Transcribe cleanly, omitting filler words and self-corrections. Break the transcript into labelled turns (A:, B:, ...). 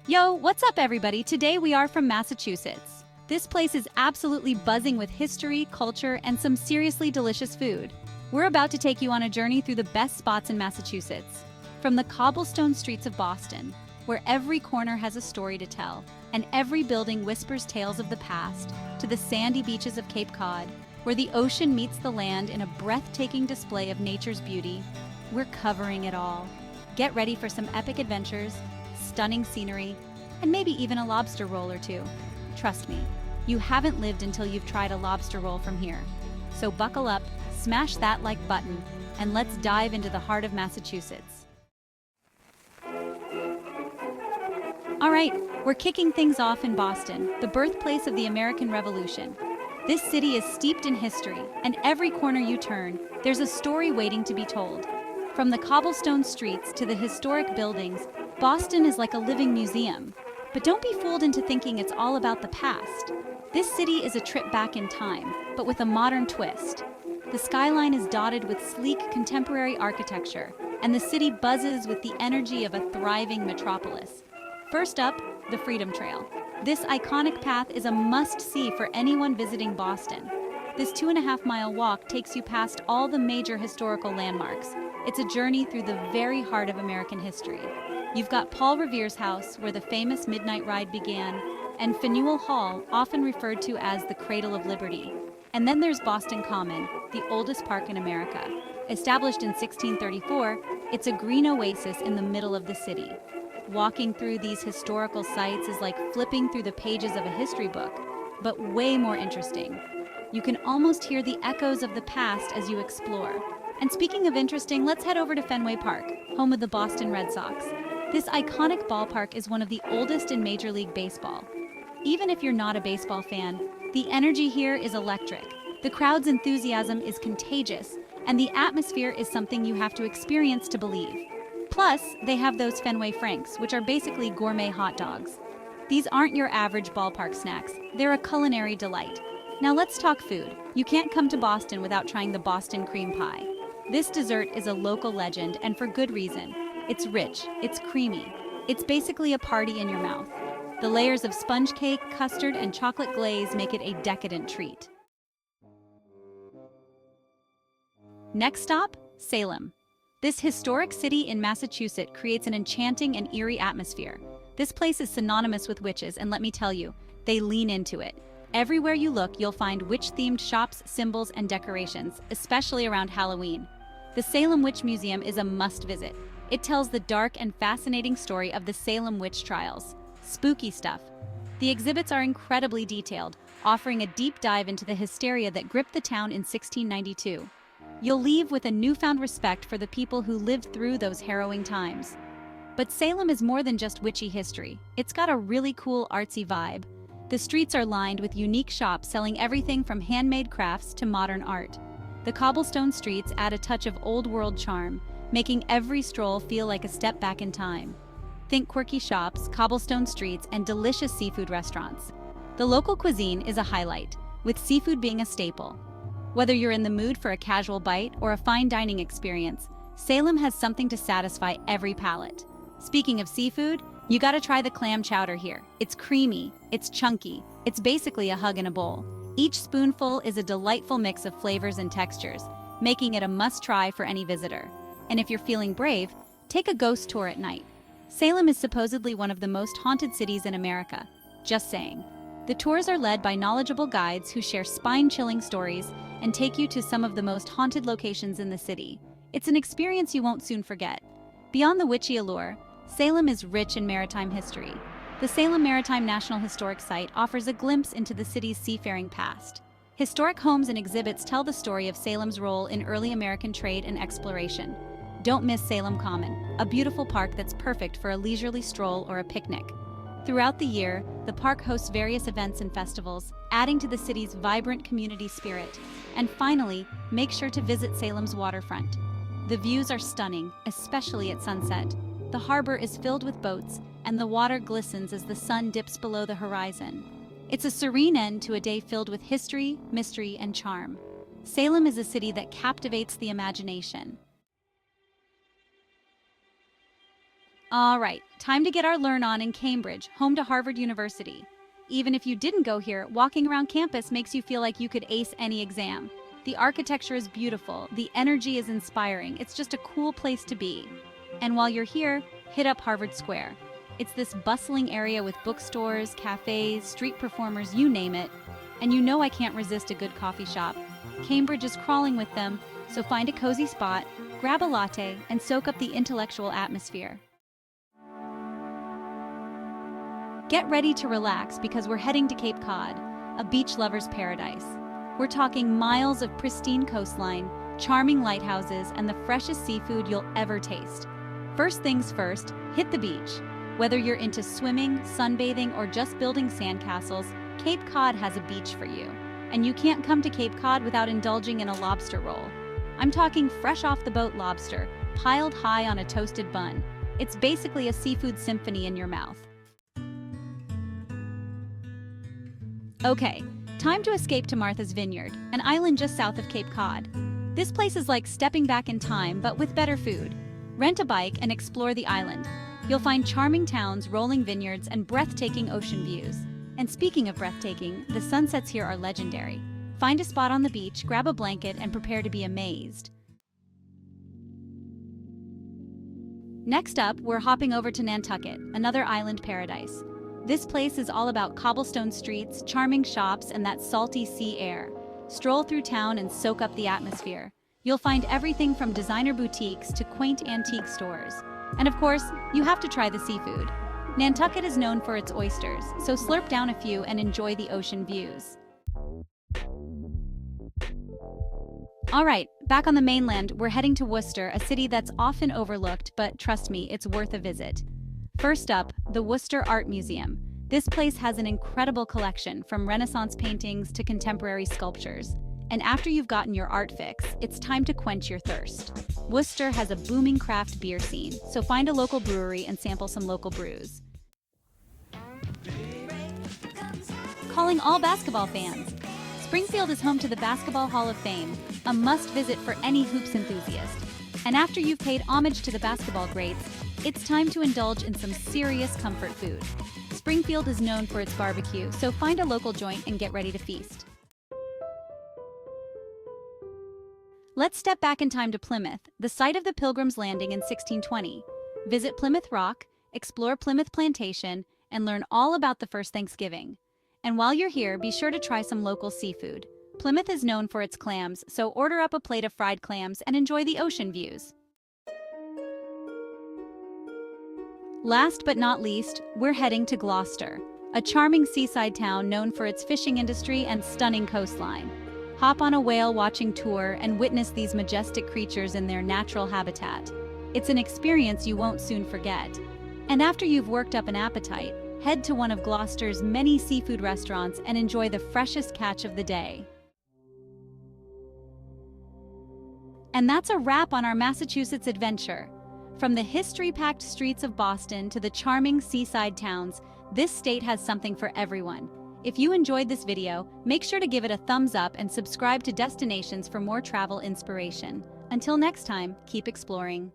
A: Yo, what's up everybody? Today we are from Massachusetts. This place is absolutely buzzing with history, culture, and some seriously delicious food. We're about to take you on a journey through the best spots in Massachusetts. From the cobblestone streets of Boston, where every corner has a story to tell, and every building whispers tales of the past, to the sandy beaches of Cape Cod, where the ocean meets the land in a breathtaking display of nature's beauty. We're covering it all. Get ready for some epic adventures, stunning scenery, and maybe even a lobster roll or two. Trust me, you haven't lived until you've tried a lobster roll from here. So buckle up, smash that like button, and let's dive into the heart of Massachusetts. All right, we're kicking things off in Boston, the birthplace of the American Revolution. This city is steeped in history, and every corner you turn, there's a story waiting to be told. From the cobblestone streets to the historic buildings, Boston is like a living museum. But don't be fooled into thinking it's all about the past. This city is a trip back in time, but with a modern twist. The skyline is dotted with sleek contemporary architecture, and the city buzzes with the energy of a thriving metropolis. First up, the Freedom Trail. This iconic path is a must-see for anyone visiting Boston. This 2.5-mile walk takes you past all the major historical landmarks. It's a journey through the very heart of American history. You've got Paul Revere's house, where the famous Midnight Ride began, and Faneuil Hall, often referred to as the Cradle of Liberty. And then there's Boston Common, the oldest park in America. Established in 1634, it's a green oasis in the middle of the city. Walking through these historical sites is like flipping through the pages of a history book, but way more interesting. You can almost hear the echoes of the past as you explore. And speaking of interesting, let's head over to Fenway Park, home of the Boston Red Sox. This iconic ballpark is one of the oldest in Major League Baseball. Even if you're not a baseball fan, the energy here is electric. The crowd's enthusiasm is contagious, and the atmosphere is something you have to experience to believe. Plus, they have those Fenway Franks, which are basically gourmet hot dogs. These aren't your average ballpark snacks. They're a culinary delight. Now let's talk food. You can't come to Boston without trying the Boston cream pie. This dessert is a local legend, and for good reason. It's rich, it's creamy. It's basically a party in your mouth. The layers of sponge cake, custard, and chocolate glaze make it a decadent treat. Next stop, Salem. This historic city in Massachusetts creates an enchanting and eerie atmosphere. This place is synonymous with witches, and let me tell you, they lean into it. Everywhere you look, you'll find witch-themed shops, symbols, and decorations, especially around Halloween. The Salem Witch Museum is a must-visit. It tells the dark and fascinating story of the Salem witch trials. Spooky stuff. The exhibits are incredibly detailed, offering a deep dive into the hysteria that gripped the town in 1692. You'll leave with a newfound respect for the people who lived through those harrowing times. But Salem is more than just witchy history. It's got a really cool artsy vibe. The streets are lined with unique shops selling everything from handmade crafts to modern art. The cobblestone streets add a touch of old-world charm, making every stroll feel like a step back in time. Think quirky shops, cobblestone streets, and delicious seafood restaurants. The local cuisine is a highlight, with seafood being a staple. Whether you're in the mood for a casual bite or a fine dining experience, Salem has something to satisfy every palate. Speaking of seafood, you gotta try the clam chowder here. It's creamy, it's chunky, it's basically a hug in a bowl. Each spoonful is a delightful mix of flavors and textures, making it a must-try for any visitor. And if you're feeling brave, take a ghost tour at night. Salem is supposedly one of the most haunted cities in America. Just saying. The tours are led by knowledgeable guides who share spine-chilling stories and take you to some of the most haunted locations in the city. It's an experience you won't soon forget. Beyond the witchy allure, Salem is rich in maritime history. The Salem Maritime National Historic Site offers a glimpse into the city's seafaring past. Historic homes and exhibits tell the story of Salem's role in early American trade and exploration. Don't miss Salem Common, a beautiful park that's perfect for a leisurely stroll or a picnic. Throughout the year, the park hosts various events and festivals, adding to the city's vibrant community spirit. And finally, make sure to visit Salem's waterfront. The views are stunning, especially at sunset. The harbor is filled with boats, and the water glistens as the sun dips below the horizon. It's a serene end to a day filled with history, mystery, and charm. Salem is a city that captivates the imagination. All right, time to get our learn on in Cambridge, home to Harvard University. Even if you didn't go here, walking around campus makes you feel like you could ace any exam. The architecture is beautiful, the energy is inspiring, it's just a cool place to be. And while you're here, hit up Harvard Square. It's this bustling area with bookstores, cafes, street performers, you name it. And you know I can't resist a good coffee shop. Cambridge is crawling with them, so find a cozy spot, grab a latte, and soak up the intellectual atmosphere. Get ready to relax because we're heading to Cape Cod, a beach lover's paradise. We're talking miles of pristine coastline, charming lighthouses, and the freshest seafood you'll ever taste. First things first, hit the beach. Whether you're into swimming, sunbathing, or just building sandcastles, Cape Cod has a beach for you. And you can't come to Cape Cod without indulging in a lobster roll. I'm talking fresh off the boat lobster, piled high on a toasted bun. It's basically a seafood symphony in your mouth. Okay, time to escape to Martha's Vineyard, an island just south of Cape Cod. This place is like stepping back in time, but with better food. Rent a bike and explore the island. You'll find charming towns, rolling vineyards, and breathtaking ocean views. And speaking of breathtaking, the sunsets here are legendary. Find a spot on the beach, grab a blanket, and prepare to be amazed. Next up, we're hopping over to Nantucket, another island paradise. This place is all about cobblestone streets, charming shops, and that salty sea air. Stroll through town and soak up the atmosphere. You'll find everything from designer boutiques to quaint antique stores. And of course, you have to try the seafood. Nantucket is known for its oysters, so slurp down a few and enjoy the ocean views. All right, back on the mainland, we're heading to Worcester, a city that's often overlooked, but trust me, it's worth a visit. First up, the Worcester Art Museum. This place has an incredible collection, from Renaissance paintings to contemporary sculptures. And after you've gotten your art fix, it's time to quench your thirst. Worcester has a booming craft beer scene, so find a local brewery and sample some local brews. Calling all basketball fans. Springfield is home to the Basketball Hall of Fame, a must-visit for any hoops enthusiast. And after you've paid homage to the basketball greats, it's time to indulge in some serious comfort food. Springfield is known for its barbecue, so find a local joint and get ready to feast. Let's step back in time to Plymouth, the site of the Pilgrim's Landing in 1620. Visit Plymouth Rock, explore Plymouth Plantation, and learn all about the first Thanksgiving. And while you're here, be sure to try some local seafood. Plymouth is known for its clams, so order up a plate of fried clams and enjoy the ocean views. Last but not least, we're heading to Gloucester, a charming seaside town known for its fishing industry and stunning coastline. Hop on a whale-watching tour and witness these majestic creatures in their natural habitat. It's an experience you won't soon forget. And after you've worked up an appetite, head to one of Gloucester's many seafood restaurants and enjoy the freshest catch of the day. And that's a wrap on our Massachusetts adventure. From the history-packed streets of Boston to the charming seaside towns, this state has something for everyone. If you enjoyed this video, make sure to give it a thumbs up and subscribe to Destinations for more travel inspiration. Until next time, keep exploring.